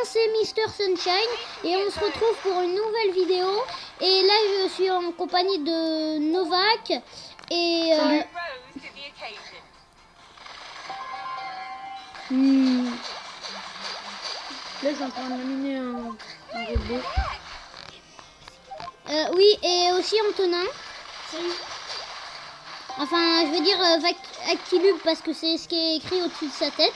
c'est Mister Sunshine et on se retrouve pour une nouvelle vidéo. Et là, je suis en compagnie de Novak et... Là, je suis en train de laminer un robot. oui, et aussi Antonin. Salut. Enfin, je veux dire Actilube parce que c'est ce qui est écrit au-dessus de sa tête.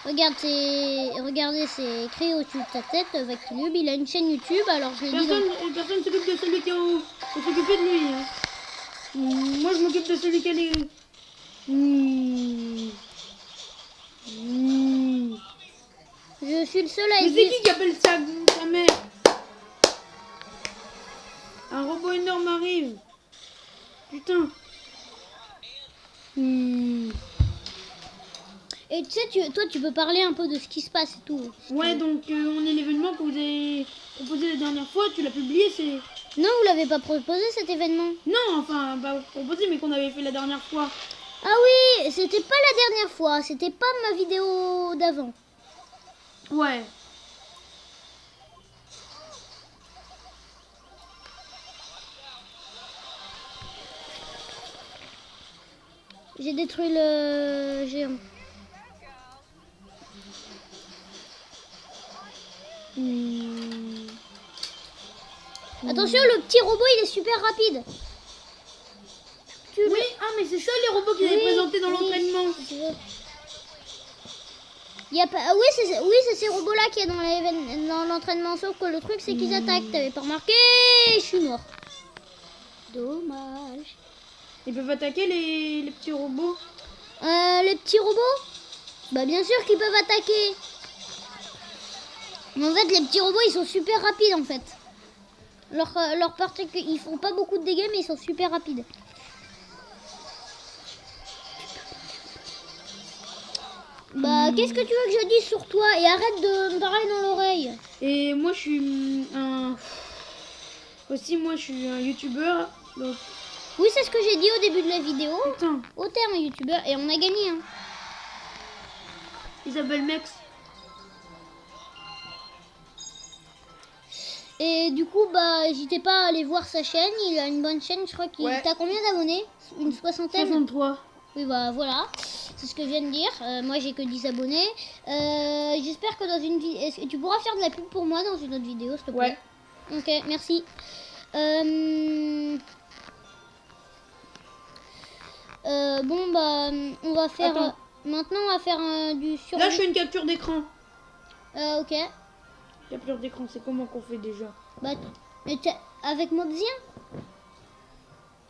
Regardez, c'est écrit au-dessus de sa tête. Actilube, il a une chaîne YouTube. Alors je l'ai dit. Personne s'occupe de celui qui est en haut. Faut s'occuper de lui. Hein. Moi, je m'occupe de celui qui est les... Je suis le seul à Mais c'est qui appelle ça sa mère? Un robot énorme arrive. Putain. Et tu sais, toi, tu peux parler un peu de ce qui se passe et tout. Ouais, donc on est l'événement que vous avez proposé la dernière fois. Tu l'as publié, c'est... Non, vous l'avez pas proposé cet événement. Non, enfin, pas proposé, mais qu'on avait fait la dernière fois. Ah oui, c'était pas la dernière fois. C'était pas ma vidéo d'avant. Ouais. J'ai détruit le géant. Attention, le petit robot, il est super rapide. Oui, mais c'est ça les robots qu'ils avaient présentés dans l'entraînement. Oui, c'est ces robots-là qui est dans l'entraînement. Sauf que le truc, c'est qu'ils attaquent. T'avais pas remarqué? Je suis mort. Dommage. Ils peuvent attaquer les petits robots? Les petits robots? Bah bien sûr qu'ils peuvent attaquer. Mais en fait, les petits robots, ils sont super rapides en fait. Leur particule, ils font pas beaucoup de dégâts, mais ils sont super rapides. Bah, qu'est-ce que tu veux que je dise sur toi? Et arrête de me parler dans l'oreille. Et moi, je suis moi, je suis un youtubeur. Donc... Oui, c'est ce que j'ai dit au début de la vidéo. Putain. Au terme youtubeur. Et on a gagné. Hein. Il s'appelle Mex. Et du coup, bah, n'hésitez pas à aller voir sa chaîne. Il a une bonne chaîne. Je crois qu'il... Ouais. T'as combien d'abonnés? Une soixantaine? 63. Oui, bah voilà. C'est ce que je viens de dire. Moi, j'ai que 10 abonnés. J'espère que dans une vidéo... Est-ce que tu pourras faire de la pub pour moi dans une autre vidéo, s'il te plaît? Ouais. Ok, merci. Bon, bah, on va faire... maintenant, on va faire du survie. Là, je fais une capture d'écran. Ok. Capture d'écran, c'est comment qu'on fait déjà? Bah, avec Mobzien?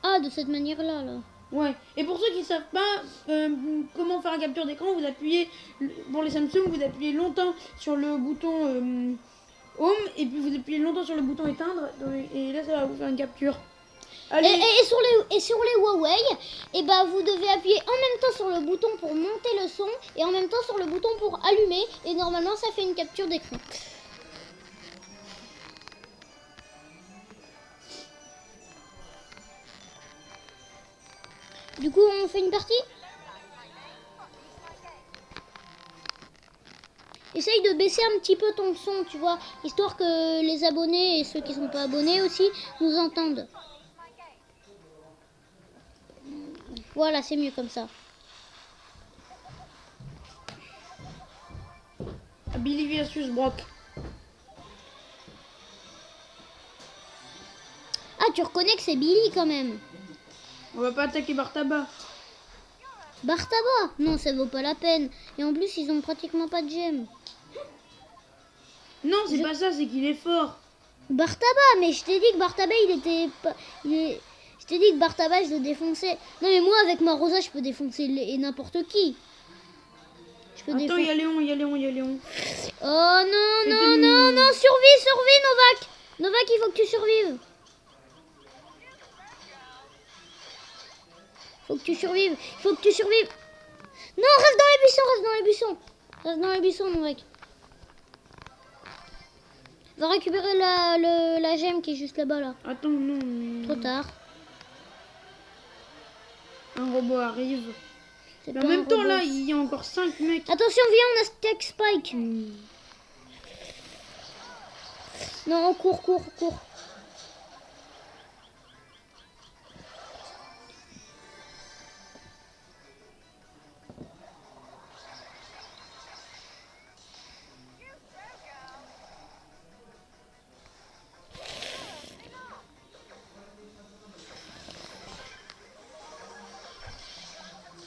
Ah, de cette manière-là, là. Ouais. Et pour ceux qui savent pas comment faire une capture d'écran, vous appuyez, pour les Samsung, vous appuyez longtemps sur le bouton Home, et puis vous appuyez longtemps sur le bouton éteindre, et là, ça va vous faire une capture. Allez. Et sur les Huawei, et bah vous devez appuyer en même temps sur le bouton pour monter le son et en même temps sur le bouton pour allumer, et normalement ça fait une capture d'écran. Du coup, on fait une partie? Essaye de baisser un petit peu ton son, tu vois, histoire que les abonnés et ceux qui sont pas abonnés aussi nous entendent. Voilà, c'est mieux comme ça. Billy versus Brock. Ah, tu reconnais que c'est Billy quand même. On va pas attaquer Bartaba. Bartaba? Non, ça vaut pas la peine. Et en plus, ils ont pratiquement pas de gemmes. Non, c'est pas ça, c'est qu'il est fort. Bartaba, mais je t'ai dit que Bartaba, il était pas... Je t'ai dit que Bartaba, je le défonçais. Non, mais moi, avec ma Rosa, je peux défoncer n'importe qui. Attends, il y a Léon, il y a Léon, il y a Léon. Oh non, non, non, non, survis, Novak. Novak, il faut que tu survives. Faut que tu survives. Non, reste dans les buissons, Novak. Va récupérer la gemme qui est juste là-bas, là. Attends, non. Trop tard. Un robot arrive. Mais en même temps, là, il y a encore 5 mecs. Attention, viens, on a Stack Spike. Non, cours.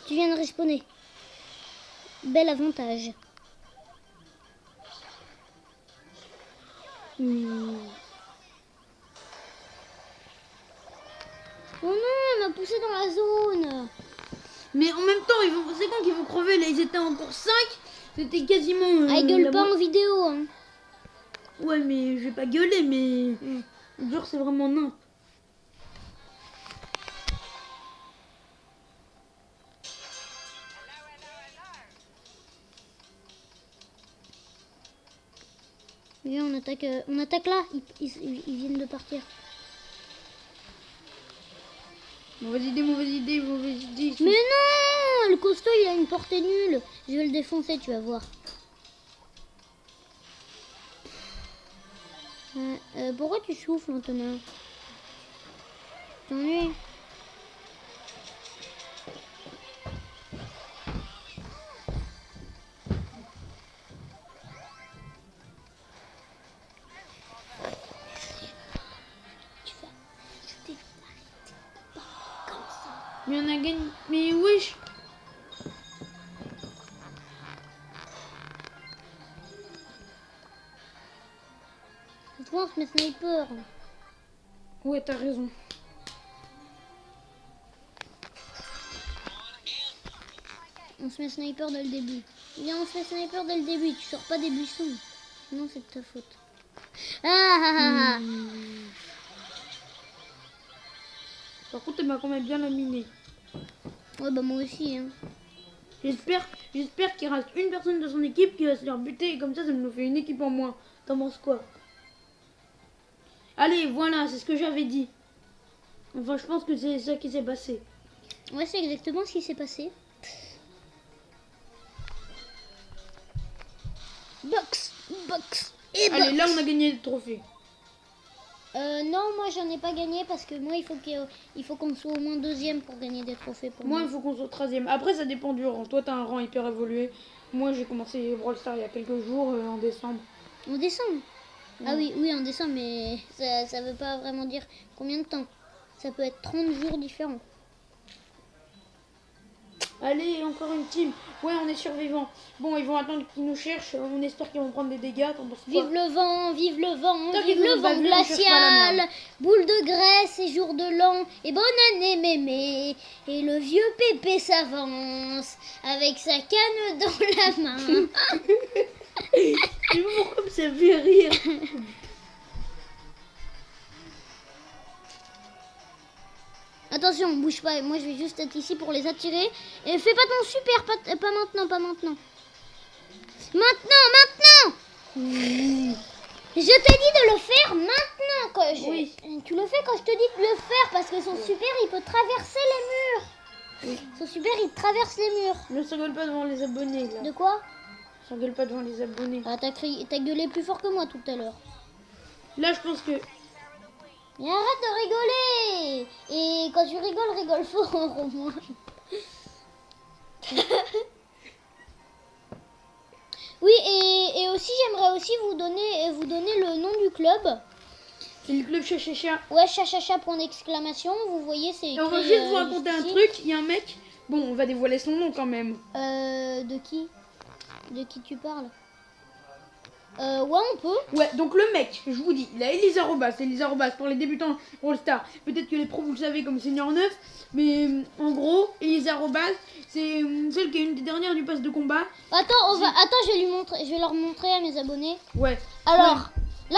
Tu viens de respawner. Bel avantage. Oh non, elle m'a poussé dans la zone. Mais en même temps, c'est quand qu'ils vont crever là, ils étaient encore 5. C'était quasiment... Elle gueule pas en vidéo. Hein. Ouais, mais je vais pas gueuler, mais... Genre, c'est vraiment nain. Viens, on attaque là. Ils viennent de partir. Mauvaise idée. Mais non, le costaud il a une portée nulle. Je vais le défoncer, tu vas voir. Pourquoi tu souffles, Antonin? T'ennuies? Mais on a gagné... Mais wesh. Toi, on se met sniper. Ouais, t'as raison. On se met sniper dès le début. Viens, on se met sniper dès le début. Tu sors pas des buissons. Sinon, c'est de ta faute. Par contre, elle m'a quand même bien laminé. Ouais, bah moi aussi. Hein. J'espère qu'il reste une personne de son équipe qui va se faire buter. Et comme ça nous fait une équipe en moins. T'en penses quoi? Allez, voilà, c'est ce que j'avais dit. Enfin, je pense que c'est ça qui s'est passé. Ouais, c'est exactement ce qui s'est passé. Box et box. Allez, là, on a gagné le trophée. Non, moi j'en ai pas gagné parce que moi il faut qu'on soit au moins deuxième pour gagner des trophées pour moi. Moi, il faut qu'on soit 13e. Après, ça dépend du rang. Toi, t'as un rang hyper évolué. Moi, j'ai commencé Brawl Stars il y a quelques jours, en décembre. En décembre? Ah oui, en décembre, mais ça veut pas vraiment dire combien de temps. Ça peut être 30 jours différents. Allez, encore une team. Ouais, on est survivants. Bon, ils vont attendre qu'ils nous cherchent. On espère qu'ils vont prendre des dégâts. Vive le vent, vive le vent glacial. Boule de graisse et jour de l'an. Et bonne année, mémé. Et le vieux Pépé s'avance avec sa canne dans la main. Je sais pas pourquoi ça me fait rire. Attention, bouge pas, moi je vais juste être ici pour les attirer. Et fais pas ton super, pas maintenant. Maintenant. Je te dis de le faire maintenant. Oui. Tu le fais quand je te dis de le faire parce que son super il peut traverser les murs. Oui. Son super il traverse les murs. Ne s'engueule pas devant les abonnés là. De quoi? S'engueule pas devant les abonnés. Ah, t'as gueulé plus fort que moi tout à l'heure. Là je pense que... Mais arrête de rigoler. Et quand tu rigoles, rigole fort au moins. Oui, et aussi j'aimerais aussi vous donner le nom du club. C'est le club Chachacha. Ouais, chachacha point d'exclamation. Vous voyez, c'est écrit. On va juste vous raconter un truc. Il y a un mec. Bon, on va dévoiler son nom quand même. De qui? De qui tu parles? Ouais, on peut. Ouais, donc le mec, je vous dis, il a Elisa Robas pour les débutants All Star. Peut-être que les pros vous le savez comme senior 9, mais en gros, Elisa Robas, c'est celle qui est une des dernières du pass de combat. Attends, je vais leur montrer à mes abonnés. Ouais. Alors, ouais.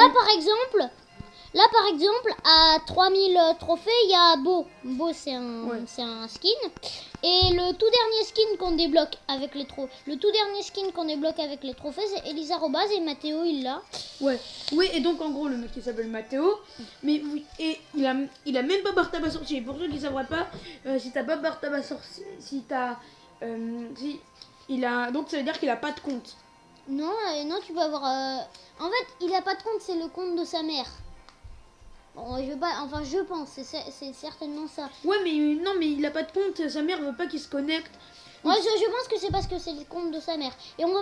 Là par exemple, à 3000 trophées, il y a Beau. Beau, c'est un skin. Et le tout dernier skin qu'on débloque avec les trophées, c'est Elisa Robas et Mathéo, il l'a. Ouais. Oui, et donc en gros, le mec il s'appelle Mathéo. Mais oui, et il a même pas Bartaba sorcier. Pour ceux qui ne savraient pas, si t'as pas Bartaba sorcier, donc ça veut dire qu'il a pas de compte. Non, non, tu peux avoir... En fait, il a pas de compte, c'est le compte de sa mère. Bon, je pense, c'est certainement ça. Ouais, mais non, mais il a pas de compte, sa mère veut pas qu'il se connecte. Ouais, je pense que c'est parce que c'est le compte de sa mère. Et on va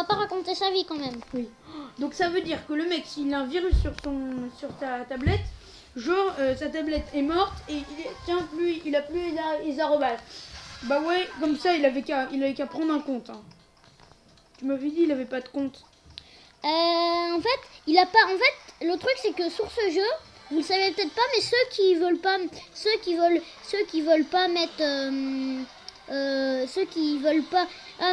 pas raconter sa vie quand même. Oui. Donc ça veut dire que le mec, s'il a un virus sur sa tablette, genre sa tablette est morte et il a plus les arrobas. Bah ouais, comme ça il avait qu'à prendre un compte. Hein. Tu m'avais dit il avait pas de compte. En fait, il a pas. En fait, le truc c'est que sur ce jeu, vous le savez peut-être pas, mais ceux qui veulent pas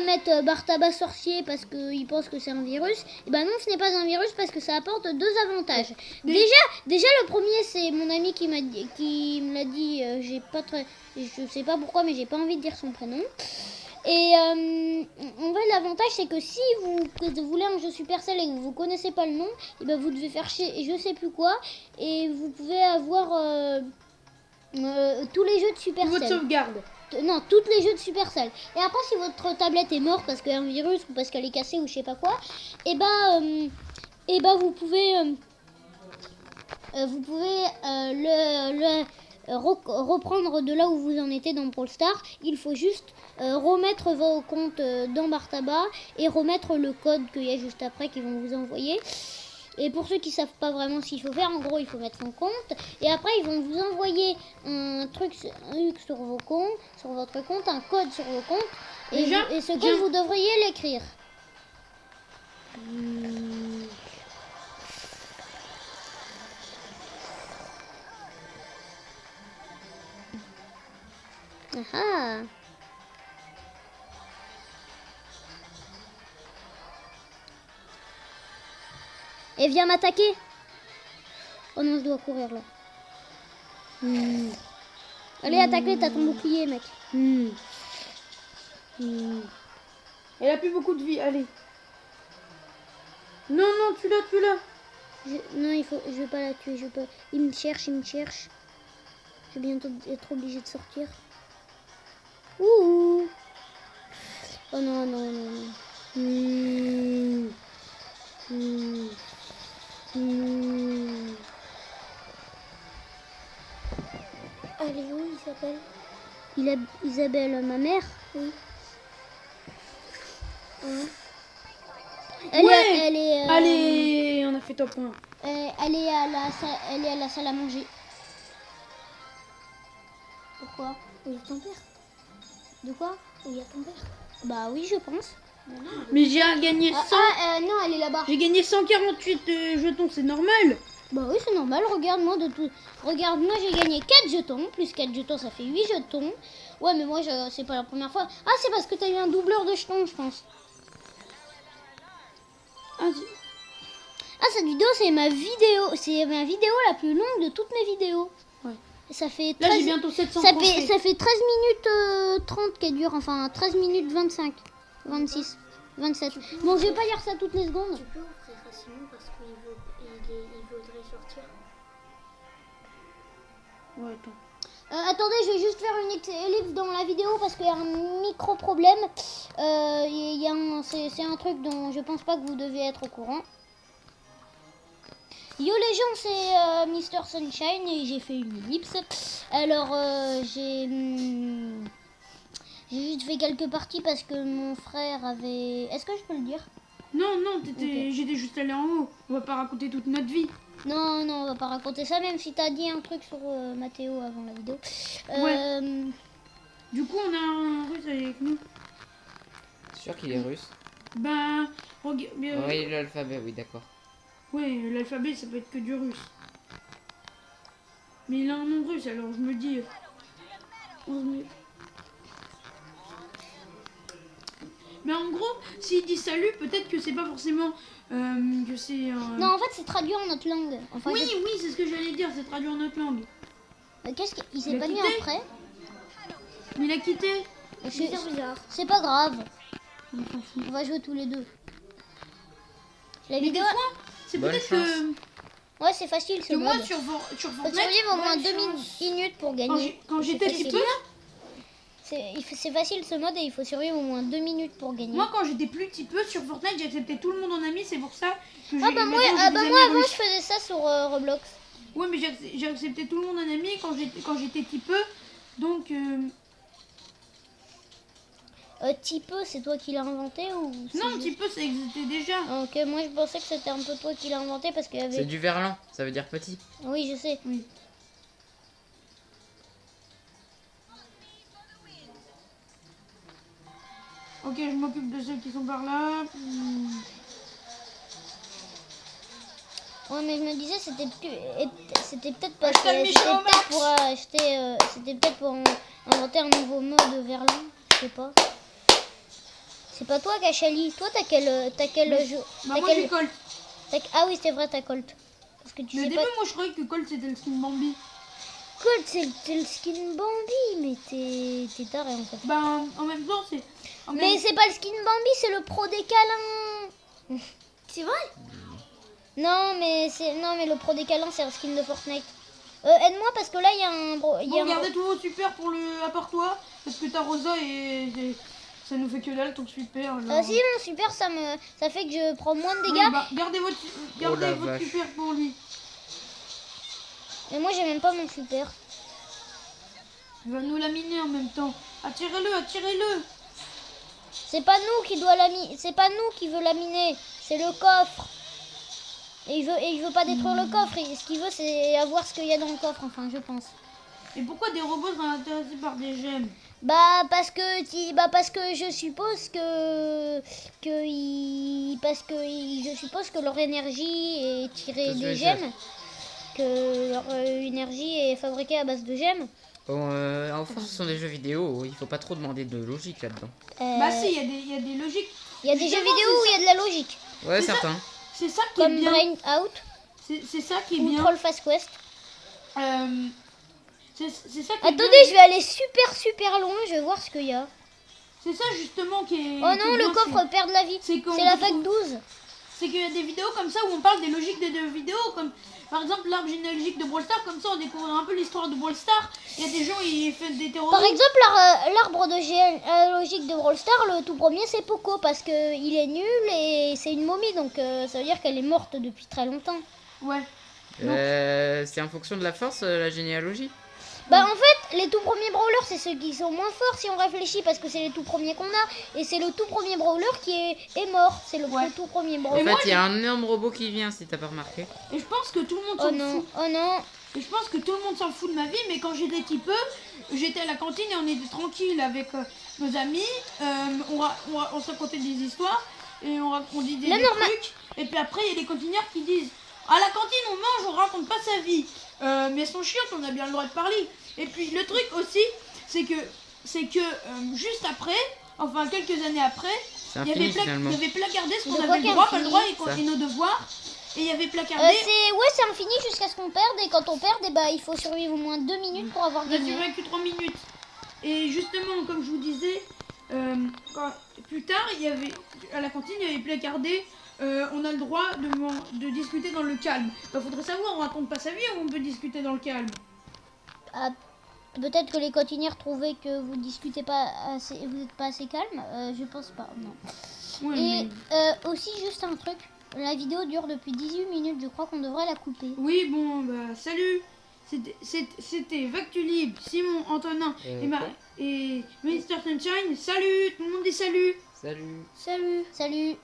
mettre Bartaba sorcier parce qu'ils pensent que c'est un virus, et ben non, ce n'est pas un virus parce que ça apporte deux avantages. Déjà le premier, c'est mon ami qui me l'a dit, je sais pas pourquoi, mais j'ai pas envie de dire son prénom. Et en fait, l'avantage c'est que si vous voulez un jeu Supercell et que vous connaissez pas le nom, et ben vous devez faire chez je sais plus quoi, et vous pouvez avoir tous les jeux de Supercell. Votre sauvegarde. Non, tous les jeux de Supercell. Et après, si votre tablette est morte parce qu'il y a un virus ou parce qu'elle est cassée ou je sais pas quoi, et ben vous pouvez reprendre de là où vous en étiez dans Brawl Stars. Il faut juste remettre vos comptes dans Bartaba et remettre le code qu'il y a juste après qu'ils vont vous envoyer. Et pour ceux qui savent pas vraiment ce qu'il faut faire, en gros, il faut mettre son compte. Et après, ils vont vous envoyer un truc sur vos comptes, sur votre compte, un code sur vos comptes. Et ce code, vous devriez l'écrire. Ah. Et viens m'attaquer. Oh non, je dois courir là. Allez, attaque-les, t'as ton bouclier, mec. Elle a plus beaucoup de vie, allez. Non, non, tu l'as. Non, je vais pas la tuer, il me cherche. Je vais bientôt être obligée de sortir. Ouh. Oh non. Elle est où, Isabelle? Isabelle, ma mère? Oui. Elle est Allez, on a fait top 1. Elle est à la salle à manger. Pourquoi? Où il y a ton père? De quoi? Où il y a ton père? Bah oui, je pense. Mais j'ai gagné 100. Non, elle est là-bas. J'ai gagné 148 jetons, c'est normal. Bah oui, c'est normal. Regarde-moi j'ai gagné 4 jetons. Plus 4 jetons, ça fait 8 jetons. Ouais, mais moi, c'est pas la première fois. Ah, c'est parce que t'as eu un doubleur de jetons, je pense. Cette vidéo, c'est ma vidéo la plus longue de toutes mes vidéos. Ouais. Ça fait 13, là, j'ai bientôt 700 ça fait 13 minutes 30 qu'elle dure. Enfin, 13 minutes 25. 26. 27. Bon, je vais pas lire ça toutes les secondes. Tu peux ouvrir Simon parce qu'il voudrait sortir. Ouais, attends. Attendez, je vais juste faire une ellipse dans la vidéo parce qu'il y a un micro problème. C'est un truc dont je pense pas que vous devez être au courant. Yo les gens, c'est Mr Sunshine et j'ai fait une ellipse. Alors j'ai juste fait quelques parties parce que mon frère avait... Est-ce que je peux le dire? Non, j'étais juste allé en haut. On va pas raconter toute notre vie. Non, on va pas raconter ça, même si t'as dit un truc sur Mathéo avant la vidéo. Ouais. Du coup, on a un russe avec nous. C'est sûr qu'il est russe? Ben, regarde. Oui, l'alphabet, oui, d'accord. Ouais, l'alphabet, ça peut être que du russe. Mais il a un nom russe, alors je me dis... Mais en gros, s'il dit salut, peut-être que c'est pas forcément que c'est... Non, en fait, c'est traduit en notre langue. Enfin, oui, c'est ce que j'allais dire, c'est traduit en notre langue. Qu'est-ce qu'il s'est pas mis après? Mais il a quitté. C'est bizarre. C'est pas grave. On va jouer tous les deux. La vidéo... C'est peut-être que... Ouais, c'est facile, c'est moi mode. sur Fortnite... Faut survivre au moins 2 minutes pour gagner. Quand j'étais petit peu... C'est facile ce mode et il faut survivre au moins 2 minutes pour gagner. Moi, quand j'étais plus petit peu sur Fortnite, j'acceptais tout le monde en ami. C'est pour ça que Ah bah moi, avant je faisais ça sur Roblox. Ouais, mais j'ai accepté tout le monde en ami quand j'étais petit peu. Donc... Petit peu, c'est toi qui l'as inventé ou Non, petit peu, ça existait déjà. Ok, moi je pensais que c'était un peu toi qui l'as inventé parce qu'il y avait... C'est du verlan, ça veut dire petit. Oui, je sais. Oui. Ok, je m'occupe de ceux qui sont par là. Ouais, mais je me disais c'était peut-être parce que Hashtag Michel au max. pour acheter c'était peut-être pour inventer un nouveau mode verlan, je sais pas. C'est pas toi Kachali, toi t'as quel jeu? Bah moi j'ai Colt. Ah oui, c'est vrai, t'as Colt. Parce que tu Mais au sais début, pas. moi je croyais que Colt c'était le skin Bambi. Colt, c'est le skin Bambi, mais t'es taré en fait. Bah en même temps, c'est. Mais c'est pas le skin Bambi, c'est le pro des câlins. C'est vrai? Non, mais le pro des câlins, c'est un skin de Fortnite. Aide-moi parce que là il y a un Regardez tous vos super pour le à part toi, parce que ta Rosa et ça nous fait que dalle ton super. Alors... si mon super ça fait que je prends moins de dégâts. Oui, bah, gardez votre vache. super pour lui. Mais moi j'ai même pas mon super. Il va nous laminer en même temps. Attirez-le, attirez-le. C'est pas nous qui doit c'est pas nous qui veut laminer, c'est le coffre. Et il veut pas détruire le coffre, ce qu'il veut c'est avoir ce qu'il y a dans le coffre, enfin je pense. Et pourquoi des robots sont intéressés par des gemmes? Parce que je suppose je suppose que leur énergie est tirée des gemmes, que leur énergie est fabriquée à base de gemmes. Bon, enfin, ce sont des jeux vidéo, il faut pas trop demander de logique là-dedans. Bah si, il y a des logiques. Il y a des jeux vidéo où il y a de la logique. Ouais, C'est ça. certains. C'est ça qui est Comme bien. Brain Out C'est ça qui est ou bien. Troll Fast Quest. C'est ça qui est Attendez, bien. je vais aller super loin, je vais voir ce qu'il y a. C'est ça justement qui est. Oh qui non, est le bien, coffre perd de la vie. c'est qu'on C'est la peut fac trouver- 12. C'est qu'il y a des vidéos comme ça où on parle des logiques des deux vidéos, comme par exemple l'arbre généalogique de Brawl Stars, comme ça on découvre un peu l'histoire de Brawl Stars. Il y a des gens ils font des terroristes. Par exemple, l'arbre de généalogique de Brawl Stars, le tout premier c'est Poco parce que il est nul et c'est une momie, donc ça veut dire qu'elle est morte depuis très longtemps. Ouais. C'est en fonction de la force, la généalogie. Bah en fait, les tout premiers brawlers c'est ceux qui sont moins forts si on réfléchit parce que c'est les tout premiers qu'on a et c'est le tout premier brawler qui est mort, c'est le Ouais. tout premier En brawler. moi, fait, il y a un énorme robot qui vient, si t'as pas remarqué. Et je pense que tout le monde Oh s'en non, fout. oh non. Et je pense que tout le monde s'en fout de ma vie, mais quand j'étais petit peu, j'étais à la cantine et on était tranquille avec nos amis. On se racontait des histoires et on dit des trucs. Et puis après, il y a des cantinières qui disent à la cantine, on mange, on raconte pas sa vie. Mais elles sont chiantes, on a bien le droit de parler. Et puis le truc aussi, c'est que juste après, enfin quelques années après, C'est il y infini finalement. avait placardé ce De qu'on quoi avait qui le est droit, pas le infini droit Ça. et nos devoirs. Et il y avait placardé. C'est infini jusqu'à ce qu'on perde et quand on perd, il faut survivre au moins 2 minutes pour avoir On a gagné. duré que 3 minutes. Et justement, comme je vous disais, plus tard, il y avait à la cantine, il y avait placardé on a le droit de discuter dans le calme. Bah, faudrait savoir, on raconte pas sa vie ou on peut discuter dans le calme. Ah, peut-être que les cantinières trouvaient que vous discutez pas assez, vous n'êtes pas assez calme. Je pense pas, non. Ouais, Et mais- aussi juste un truc, la vidéo dure depuis 18 minutes, je crois qu'on devrait la couper. Oui, bon, bah, salut. C'était Vactulib, Simon, Antonin et Mr. Sunshine. Salut, tout le monde dit salut. Salut. Salut. Salut.